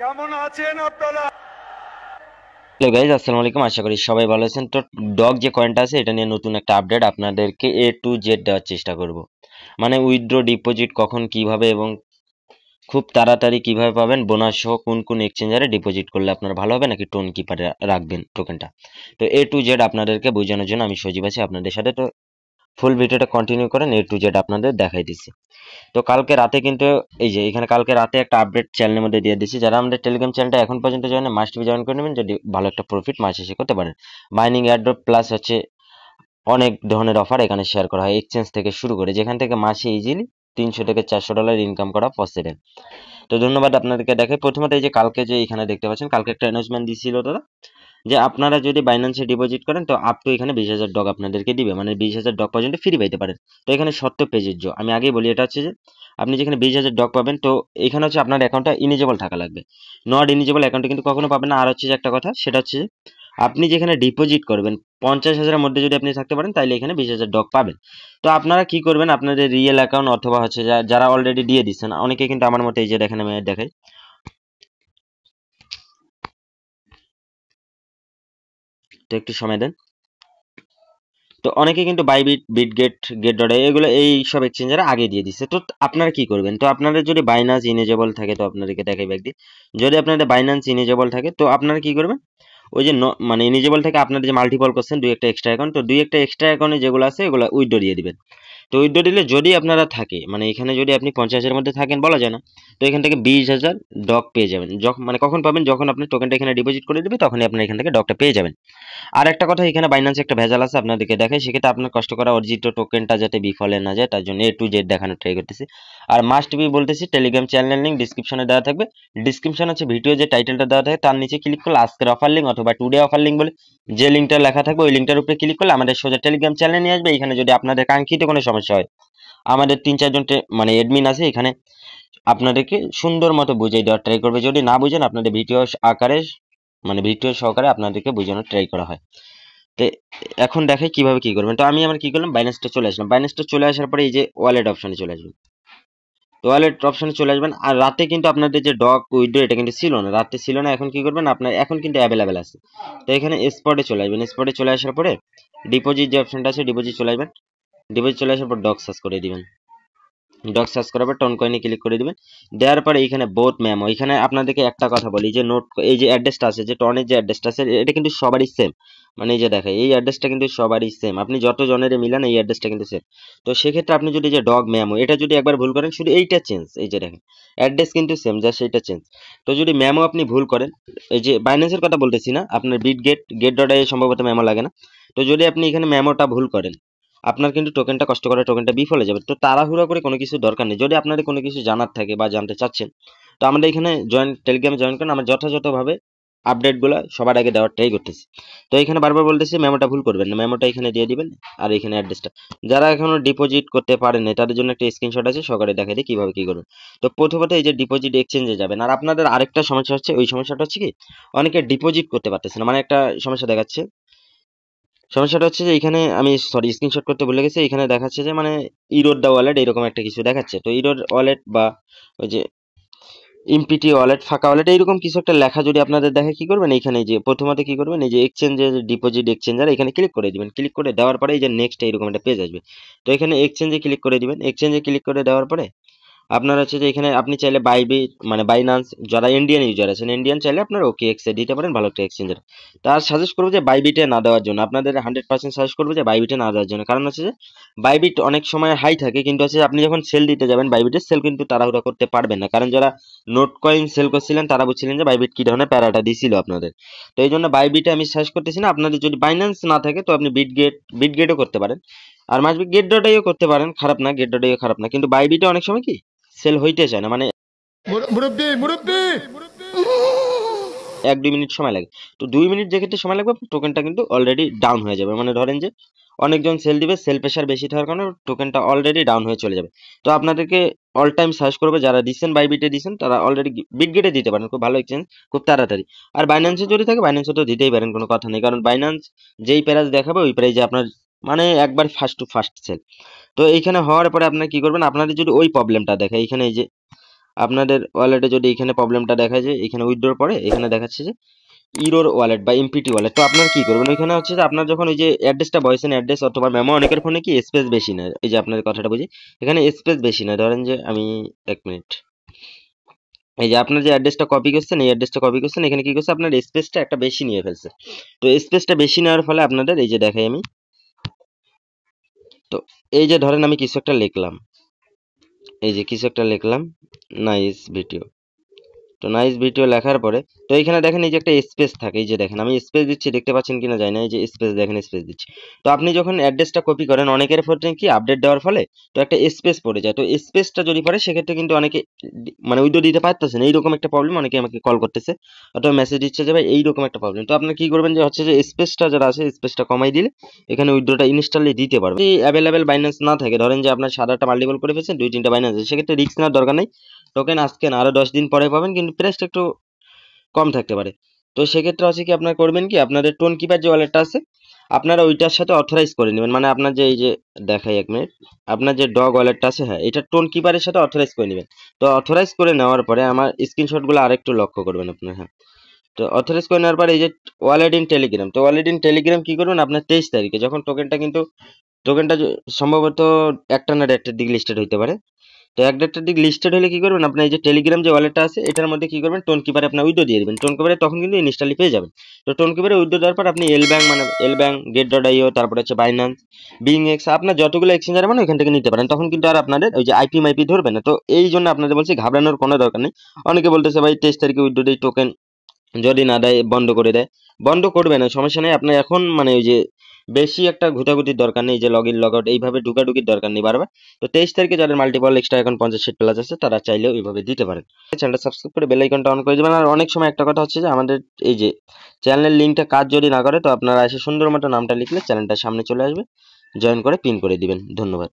কেমন আছেন আপনারা? হ্যালো গাইজ, আসসালামু আলাইকুম। আশা করি সবাই ভালো আছেন। তো ডগ যে কয়েনটা আছে এটা নিয়ে নতুন একটা আপডেট আপনাদেরকে A to Z দেওয়ার চেষ্টা করব। মানে উইথড্র ডিপোজিট কখন কিভাবে এবং খুব তাড়াতাড়ি কিভাবে পাবেন, বোনাস সহ কোন কোন এক্সচেঞ্জারে ডিপোজিট করলে আপনার ভালো হবে নাকি টোন কিপারে রাখবেন টোকেনটা। তো A to Z আপনাদেরকে বোঝানোর জন্য আমি সজীব আছি আপনাদের সাথে। তো ফুল ভিডিওটা কন্টিনিউ করেন, A to Z আপনাদের দেখাই দিচ্ছি। তো কালকে রাতে কিন্তু এই যে এখানে কালকে রাতে একটা আপডেট চ্যানেলের মধ্যে দিয়ে দিচ্ছি। যারা আমাদের টেলিগ্রাম চ্যানেলটা এখন পর্যন্ত জয়েন মাস্ট বি জয়েন করে নেবেন যদি ভালো একটা প্রফিট মাস শেষে করতে পারেন। মাইনিং এয়ারড্রপ প্লাস হচ্ছে অনেক ধরনের অফার এখানে শেয়ার করা হয়, এক্সচেঞ্জ থেকে শুরু করে, যেখান থেকে মাসে ইজিলি $300 থেকে $400 ইনকাম করা পসিবল। তো ধন্যবাদ আপনাদেরকে। দেখে প্রথমত এই যে কালকে যে এখানে দেখতে পাচ্ছেন, কালকে একটা অ্যানাউন্সমেন্ট দিছিল দাদা যে আপনারা যদি বাইন্যান্সে ডিপোজিট করেন তো আপ টু এখানে $20,000 আপনাদেরকে দিবে, মানে $20,000 পর্যন্ত ফ্রি পাইতে পারেন। তো এখানে শর্ত প্রযোজ্য, আমি আগেই বলি, এটা হচ্ছে যে আপনি যেখানে $20,000 পাবেন তো এখানে হচ্ছে আপনার অ্যাকাউন্টটা ইনিজেবল থাকা লাগবে। নট ইনিজেবল অ্যাকাউন্টে কিন্তু কখনো পাবেন না। আর হচ্ছে যে একটা কথা, সেটা হচ্ছে যে আপনি যেখানে ডিপোজিট করবেন 50,000-এর মধ্যে যদি আপনি থাকতে পারেন তাহলে এখানে $20,000 পাবেন। তো আপনারা কি করবেন, আপনাদের রিয়েল অ্যাকাউন্ট অথবা হচ্ছে যারা অলরেডি দিয়ে দিচ্ছেন, অনেকে কিন্তু আমার মতো এই যে দেখেন আমি দেখাই, তো একটু সময় দেন। তো অনেকে কিন্তু বাইবিট, বিটগেট, গেট ডট এগুলো এই সব এক্সচেঞ্জারে আগে দিয়ে দিচ্ছে। তো আপনারা কি করবেন, তো আপনাদের যদি বাইনান্স ইনেজেবল থাকে তো আপনাদেরকে দেখাই ব্যাগ দিয়ে, যদি আপনাদের বাইনান্স ইনেজেবল থাকে তো আপনারা কি করবেন, ওই যে মানে ইনিজেবল থেকে আপনাদের যে মাল্টিপল করছেন দুই একটা এক্সট্রা অ্যাকাউন্ট, তো দুই একটা এক্সট্রা অ্যাকাউন্টে যেগুলো আছে এগুলো উইথড্র দিয়ে দিবেন। তো উইথড্র দিলে যদি আপনারা থাকে, মানে এখানে যদি আপনি 50,000-এর মধ্যে থাকেন বলা যায় না, তো এখান থেকে $20,000 পেয়ে যাবেন। যখন মানে কখন পাবেন, যখন আপনি টোকেনটা এখানে ডিপোজিট করে দিবে তখনই আপনি এখান থেকে ডকটা পেয়ে যাবেন। আর একটা কথা, এখানে বাইন্যান্সে একটা ভেজাল আছে আপনাদেরকে দেখাই, সেক্ষেত্রে আপনার কষ্ট করা অর্জিত টোকেনটা যাতে বিফলে না যায় তার জন্য A to Z দেখানোর ট্রাই করতেছি। আর মাস্ট বি বলতেছি, টেলিগ্রাম চ্যানেল লিঙ্ক ডিসক্রিপশনে দেওয়া থাকবে। ডিসক্রিপশন হচ্ছে ভিডিও যে টাইটেলটা দেওয়া থাকে তার নিচে ক্লিক করলে আজকের অফার লিঙ্ক অথবা টুডে অফার লিঙ্ক বলে যে লিঙ্কটা লেখা থাকবে ওই লিঙ্কটার উপরে ক্লিক করলে আমাদের সোজা টেলিগ্রাম চ্যানেলে নিয়ে আসবে। এখানে যদি আপনাদের কাঙ্ক্ষিত কোনো সমস্যা হয়, আমাদের 3-4 জন মানে এডমিন আছে এখানে, আপনাদেরকে সুন্দর মতো বুঝিয়ে দেওয়ার ট্রাই করবে। যদি না বুঝেন আপনাদের ভিডিও আকারে, মানে ভিডিও সহকারে আপনাদেরকে বোঝানোর ট্রাই করা হয়। তো এখন দেখাই কিভাবে কি করবেন। তো আমি আমার কি করলাম, বাইন্যান্সটা চলে আসলাম। বাইন্যান্সটা চলে আসার পরে এই যে ওয়ালেট অপশনে চলে আসবেন। তো ওয়ালেট অপশনে চলে আসবেন। আর রাতে কিন্তু আপনাদের যে ডক উইথড্র এটা কিন্তু ছিল না, রাতে ছিল না। এখন কি করবেন, আপনার এখন কিন্তু অ্যাভেলেবেল আছে। তো এখানে স্পটে চলে আসবেন। স্পটে চলে আসার পরে ডিপোজিট যে অপশনটা আছে ডিপোজিট চলে আসবেন। ডিপোজিট চলে আসার পর ডক সার্চ করে দিবেন। ডক সার্চ করার পর টন কয়েনে ক্লিক করে দিবেন। দেওয়ার পরে এইখানে বোথ মেমো, এখানে আপনাদেরকে একটা কথা বলি, যে নোট এই যে অ্যাড্রেসটা আছে, যে টনের যে অ্যাড্রেসটা আছে এটা কিন্তু সবারই সেম। মানে এই যে দেখেন এই অ্যাড্রেসটা কিন্তু সবারই সেম, আপনি যত জনের মিলান এই অ্যাড্রেসটা কিন্তু সেম। তো সেক্ষেত্রে আপনি যদি যে ডগ মেমো এটা যদি একবার ভুল করেন, শুধু এইটা চেঞ্জ, এই যে দেখেন অ্যাড্রেস কিন্তু সেম, জাস্ট এইটা চেঞ্জ। তো যদি মেমো আপনি ভুল করেন, এই যে বাইন্যান্সের কথা বলতেছি না, আপনার গেট ডট সম্ভবত মেমো লাগে না। তো যদি আপনি এখানে মেমোটা ভুল করেন, আপনার কিন্তু টোকেনটা কষ্ট করে টোকেনটা বিফলে যাবে। তো তাড়াহুড়ো করে কোনো কিছু দরকার নেই। যদি আপনাদের কোনো কিছু জানার থাকে বা জানতে চাচ্ছেন, তো আমাদের এখানে টেলিগ্রামে জয়েন করেন। আমরা যথাযথভাবে আপডেটগুলো সবার আগে দেওয়ার ট্রাই করতেছি। তো এখানে বারবার বলতেছি মেমোটা ভুল করবেন না, মেমোটা এখানে দিয়ে দিবেন। আর এখানে অ্যাড্রেসটা, যারা এখনো ডিপোজিট করতে পারেন না তাদের জন্য একটা স্ক্রিনশট আছে, সকালে দেখাই দিই কিভাবে কি করবেন। তো প্রথমত এই যে ডিপোজিট এক্সচেঞ্জে যাবেন। আর আপনাদের আরেকটা সমস্যা হচ্ছে, ওই সমস্যাটা হচ্ছে কি, অনেকে ডিপোজিট করতে পারতেছে না, মানে একটা সমস্যা দেখাচ্ছে। সমস্যাটা হচ্ছে যে এখানে আমি সরি স্ক্রিনশট করতে ভুলে গেছি, এখানে দেখাচ্ছে যে মানে ইরোর দা ওয়ালেট এরকম একটা কিছু দেখাচ্ছে। তো ইরোর ওয়ালেট বা ওই যে ইমপিটি ওয়ালেট, ফাঁকা ওয়ালেট এইরকম কিছু একটা লেখা যদি আপনাদের দেখে, কি করবেন, এখানে যে প্রথমত কি করবেন, এই যে এক্সচেঞ্জের ডিপোজিট এক্সচেঞ্জার এখানে ক্লিক করে দিবেন। ক্লিক করে দেওয়ার পরে এই যে নেক্সট এইরকম একটা পেজ আসবে। তো এখানে এক্সচেঞ্জে ক্লিক করে দিবেন। এক্সচেঞ্জে ক্লিক করে দেওয়ার পরে আপনার হচ্ছে যে এখানে আপনি চাইলে বাইবিট মানে বাইনান্স, যারা ইন্ডিয়ান ইউজার আছেন ইন্ডিয়ান, চাইলে আপনার ওকে এক্সে দিতে পারেন, ভালো একটা এক্সচেঞ্জার। তার সাজেস্ট করবো যে বাইবিটে না দেওয়ার জন্য, আপনাদের 100% সাজেস্ট করবো যে বাইবিটে না দেওয়ার জন্য। কারণ হচ্ছে যে বাইবিট অনেক সময় হাই থাকে, কিন্তু হচ্ছে আপনি যখন সেল দিতে যাবেন বাইবিটের সেল কিন্তু তাড়াহুড়া করতে পারবেন না। কারণ যারা নোট কয়েন সেল করছিলেন তারা বুঝছিলেন যে বাইবিট কি ধরনের প্যারাটা দিছিল আপনাদের। তো এই জন্য বাইবিটে আমি সাজেস্ট করতেছি না। আপনাদের যদি বাইন্যান্স না থাকে তো আপনি বিটগেটও করতে পারেন। আর মাসবি গেট ডট আইও করতে পারেন, খারাপ না, গেট ডট আইও খারাপ না, কিন্তু বাইবিটে অনেক সময় কি সেল হইতে চায় না, মানে মুরব্বি মুরব্বি 1-2 মিনিট সময় লাগে। তো 2 মিনিট যে ক্ষেত্রে সময় লাগবে টোকেনটা কিন্তু অলরেডি ডাউন হয়ে যাবে। মানে ধরেন যে অনেকজন সেল দিবে, সেল প্রেশার বেশি থাকার কারণে টোকেনটা অলরেডি ডাউন হয়ে চলে যাবে। তো আপনাদেরকে অল টাইম সার্চ করবে, যারা রিসেন্ট বাইবিটে দিচ্ছেন তারা অলরেডি বিটগেটে দিতে পারেন, খুব ভালো এক্সচেঞ্জ, খুব তাড়াতাড়ি। আর বাইন্যান্সে যদি থাকে বাইন্যান্সে তো দিতেই পারেন, কোনো কথা নেই। কারণ বাইন্যান্স যেই প্রাইস দেখাবে ওই প্রাইসে আপনার মানে একবার ফার্স্ট টু ফার্স্ট সেল। তো এইখানে হওয়ার পরে আপনার কি করবেন, আপনাদের যদি ওই প্রবলেমটা দেখে, এইখানে এই যে আপনাদের ওয়ালেটে যদি এখানে প্রবলেমটা দেখায় যে এখানে উইথড্রর পরে এখানে দেখাচ্ছে যে ইরোর ওয়ালেট বা এমপিটি ওয়ালেট, তো আপনারা কি করবেন ওইখানে হচ্ছে যে আপনার যখন ওই যে অ্যাড্রেসটা ভয়েস এন অ্যাড্রেস অথবা মেমো, অনেকের ফোনে কি স্পেস বেশি নেয়, এই যে আপনার কথাটা বুঝি এখানে স্পেস বেশি নেয়, ধরেন যে আমি 1 মিনিট, এই যে আপনার যে অ্যাড্রেসটা কপি করছেন এই অ্যাড্রেসটা কপি করছেন, এখানে কি করছে আপনার স্পেসটা একটা বেশি নিয়ে ফেলছে। তো স্পেসটা বেশি নেওয়ার ফলে আপনাদের এই যে দেখাই আমি, তো এই যে ধরেন আমি কিছু একটা লিখলাম, এই যে কিছু একটা লিখলাম নাইস ভিডিও, তো নাইস ভিডিও লেখার পরে তো এখানে দেখেন এই যে একটা স্পেস থাকে, এই যে দেখেন আমি স্পেস দিচ্ছি, দেখতে পাচ্ছেন কিনা জানি না, এই যে স্পেস দেখেন স্পেস দিচ্ছি। তো আপনি যখন অ্যাড্রেসটা কপি করেন অনেকের ফোনে কি আপডেট দেওয়ার ফলে তো একটা স্পেস পড়ে যায়, তো স্পেসটা যদি পড়ে সেক্ষেত্রে কিন্তু অনেকে মানে উইডো দিতে পারতেছে না, এইরকম একটা প্রবলেম, অনেকে আমাকে কল করতেছে অথবা মেসেজ দিচ্ছে যে ভাই এইরকম একটা প্রবলেম। তো আপনি কি করবেন যে হচ্ছে যে স্পেসটা যারা আছে স্পেসটা কমাই দিলে এখানে উইড্রোটা ইনস্ট্যান্টলি দিতে পারবে। যদি অ্যাভেলেবেল বাইন্যান্স না থাকে, ধরেন যে আপনার 7-8টা মাল্টিপল করে ফেলছেন, 2-3টা বাইন্যান্স আছে, সেক্ষেত্রে রিস্ক নেওয়ার দরকার নেই, টোকেন আজকে না আরো 10 দিন পরে পাবেন, কিন্তু প্রাইসটা একটু কম থাকতে পারে। তো সেক্ষেত্রে হচ্ছে কি আপনারা করবেন কি আপনাদের টোন কিপার যে ওয়ালেটটা আছে আপনারা ওইটার সাথে অথরাইজ করে নেবেন, মানে আপনার যে এই যে দেখাই 1 মিনিট, আপনার যে ডগ ওয়ালেটটা আছে হ্যাঁ এটা টোন কিপারের সাথে অথরাইজ করে নেবেন। তো অথরাইজ করে নেওয়ার পরে আমার স্ক্রিনশটগুলো আরেকটু লক্ষ্য করবেন আপনার, হ্যাঁ তো অথরাইজ করে নেওয়ার পরে এই যে ওয়ালেট ইন টেলিগ্রাম, তো ওয়ালেট ইন টেলিগ্রাম কি করবেন আপনার 23 তারিখে যখন টোকেনটা কিন্তু টোকেনটা সম্ভবত একটা না দেড়টার দিকে লিস্টেড হইতে পারে, তো 1-1.5টার দিক লিস্টেড হলে কি করবেন আপনার এই যে টেলিগ্রাম যে ওয়ালেটটা আছে এটার মধ্যে কি করবেন টোন কিপারে আপনার উইডো দিয়ে দিবেন, টোন কিপারে তখন কিন্তু ইনস্ট্যান্টলি পেয়ে যাবেন। তো টোন কিপারে উইডো দেওয়ার পর আপনি এল ব্যাংক মানে এল ব্যাংক গেট ডট আইও তারপরে হচ্ছে বাইন্যান্স বিং এক্স আপনার যতগুলো এক্সচেঞ্জার মানে ওইখান থেকে নিতে পারেন, তখন কিন্তু আর আপনাদের ওই যে আইপি মাইপি ধরবে না। তো এই জন্য আপনাদের বলছি ঘাবড়ানোর কোনো দরকার নেই। অনেকে বলতেছে ভাই 23 তারিখে উইডো দেই টোকেন যদি না দেয় বন্ধ করে দেয়, বন্ধ করবে না সমস্যা নেই, আপনার এখন মানে ওই যে বেশি একটা ঘুটাঘুটির দরকার নেই, যে লগ ইন লগ আউট এইভাবে ঢুকাঢুকির দরকার নেই বারবার। তো 23 তারিখে যাদের মাল্টিপল এক্সট্রা এখন 50 প্লাস আছে তারা চাইলেও এইভাবে দিতে পারেন। চ্যানেলটা সাবস্ক্রাইব করে বেল আইকনটা অন করে দেবেন। আর অনেক সময় একটা কথা হচ্ছে যে আমাদের এই যে চ্যানেলের লিঙ্কটা কাজ যদি না করে তো আপনারা এসে সুন্দর মতো নামটা লিখলে চ্যানেলটা সামনে চলে আসবে, জয়েন করে পিন করে দিবেন। ধন্যবাদ।